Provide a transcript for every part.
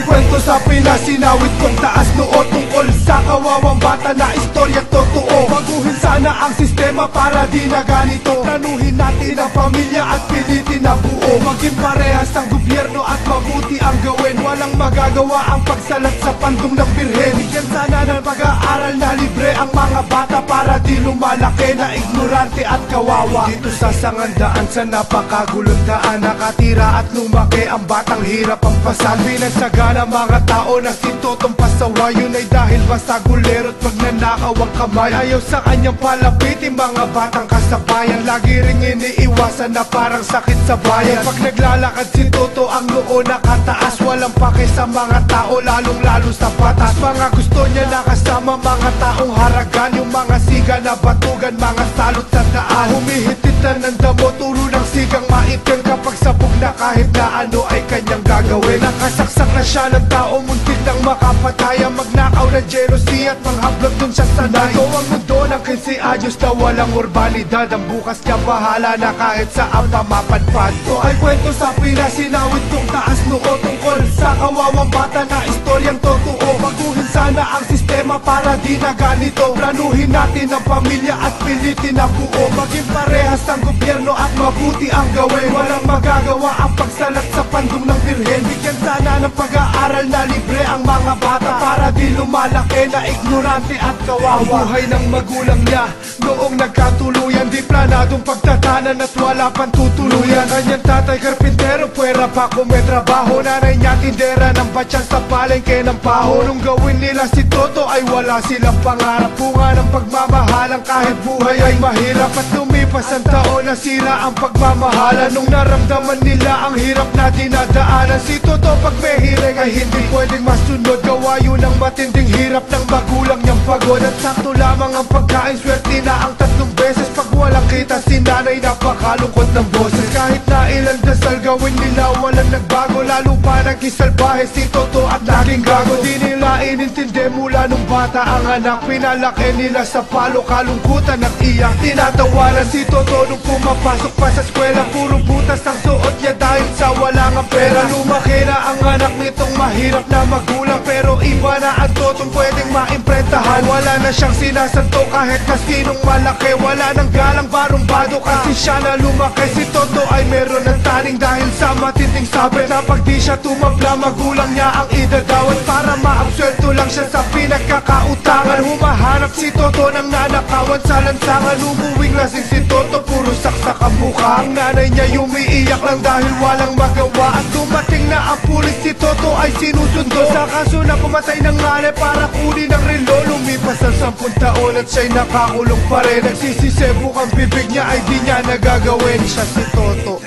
May kwento sa Pinas, sinawit kong taas noo tungkol sa kawawang bata na istorya totoo. Baguhin sana ang sistema para di na ganito. Planuhin natin ang pamilya at pilitin na buo. Maging parehas ang gobyerno at mabuti ang gawin. Walang magagawa ang pagsalat sa pandong ng birhen. Bigyan sana ng pag-aaral na libre ang mga bata para di lumalaki na ignorante at kawawa. Dito sa Sangandaan sa napakagulong daan, nakatira at lumaki ang batang hirap ang pasal. Binasagana mga tao na si Totong pasawa. Yun ay dahil basta gulero't magnanakaw ang kamay. Ayaw sa kanyang palapitin mga batang kasabayan. Lagi ring iniiwasan na parang sakit sa bayan. Pag naglalakad si Toto ang noo nakataas. Walang pake sa mga tao, lalong lalo sa batas. Mga gusto niya nakasama mga taong haragan. Yung mga siga na batugan, mga salot sa daan. Humihititan ng damo, turo ng sigang maitin. Kapag sabog na kahit na ano ay kanyang gagawin. Nakasaksak na siya ng tao, muntik nang makapataya. Magnakaw ng jealousy at manghablot dun siya sanay. Ito ang mundo ng 15 anyos na walang urbanidad. Ang bukas niya bahala na kahit saan pa mapadpad. Ito ay kwento sa Pinas, sinawit kong taas noo tungkol sa kawawang bata na istoryang totoo. Baguhin sana ang sistema para di na ganito. Planuhin natin ang pamilya at pilitin na buo. Maging parehas ang gobyerno at mabuti ang gawin. Walang magagawa ang pagsalat sa pandong ng birhen. Bigyan sana ng pag-aaral na libre ang mga bata para di lumalaki na ignorante at kawawa. Ang buhay ng magulang niya noong nagkatuluyan, di planadong pagtatanan at wala pang tutuluyan. Kanyang tatay karpintero, puwera pa kung may trabaho. Nanay niya tindera ng batyan sa palengke ng paho. Nung gawin nila si Toto ay wala silang pangarap. Bunga ng pagmamahalan kahit buhay ay mahirap. At lumipas ang taon, nasira ang pagmamahalan. Nung naramdaman nila ang hirap na dinadaanan, si Toto pag may hiring ay hindi pwedeng masunod. Gawa yun ang matinding hirap ng magulang niyang pagod. At sakto lamang ang pagkain, swerte na ang 3 beses. Pag walang kita si nanay, napakalungkot ng boses. Kahit na ilang dasal gawin nila, walang nagbago. Lalo pa naging salbahe si Toto at laging gago. Di nila inintindi mula nung bata ang anak. Pinalaki nila sa palo, kalungkutan at iyak. Tinatawanan si Toto nung pumapasok pa sa eskwela. Puro butas ang suot niya dahil sa wala nga pera. Lumaki na ang anak nitong mahirap na magulang. Pero iba na ang Totong pwedeng maimprentahan. Wala na siyang sinasanto kahit kasinong malaki. Wala nang galang barumbado kasi siya na lumaki. Si Toto ay meron ng taning dahil sa matinding sabit na pag di siya tumabla, magulang niya ang idadawat. Para maabsuelto lang siya sa pinagkakautangan. Humahanap si Toto ng nanakawan sa lansangan. Umuwing lasing si Toto, puro saksak ang mukha. Ang nanay niya umiiyak lang dahil walang magawa. At dumating na ang pulis, si Toto ay sinusundo. Sa kaso na pumatay ng nanay para kunin ang relo. Lumipas ang 10 taon at siya'y nakakulong pa rin. Nagsisisebo ang bibig niya ay di niya nagagawin. Siya si Toto.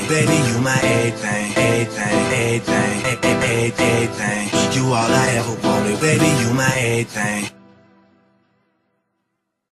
Baby, you my everything, everything. You all I ever wanted, baby, you my everything.